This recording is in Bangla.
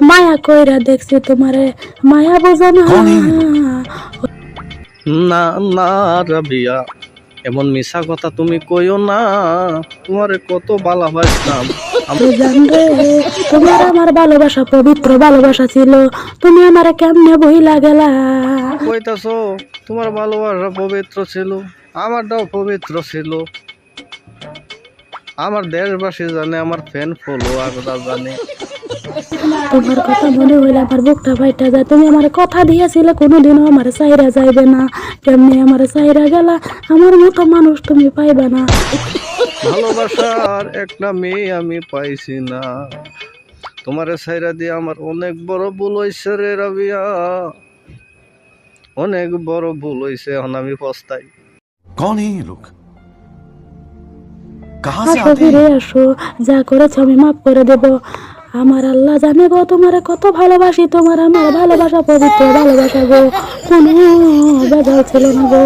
মায়া কইরা দেখছি তোমারে, মায়া বোঝো না। না না রাবিয়া, এমন মিশা কথা তুমি কইও না, তোমারে কত ভালোবাসতাম। জানবে তোমার আমার ভালোবাসা পবিত্র ভালোবাসা ছিল, তুমি আমারে কেমনে বইলা গেলা। কইতাছো তোমার ভালোবাসা পবিত্র ছিল, আমারটাও পবিত্র ছিল। আমার দেশবাসী জানে, আমার ফ্যান ফলোয়াররা জানে। তোমার কথা মনে হইলে আমার বুকটা ফাইটা যায়। তুমি আমার কথা দিয়েছিলে কোনোদিনও আমার সাইরা যাইবে না, কেমনে আমার সাইরা গেলা। আমার মতো মানুষ তুমি পাইবে না। ভালোবাসার একটা মেয়ে আমি পাইছি না, তোমারে সাইরা দিয়ে আমার অনেক বড় ভুল হইছে রে রাবিয়া, অনেক বড় ভুল হইছে। এখন আমি পস্তাই। कौन है ये लोग? कहाँ से আসো आते ফিরে हैं? আসো, যা করেছো আমি মাফ করে দেব। আমার আল্লাহ জানে গো তোমারে কত ভালোবাসি, তোমার আমার ভালোবাসা পবিত্র ভালোবাসা গো, কোনো বেজাল ছিল না গো।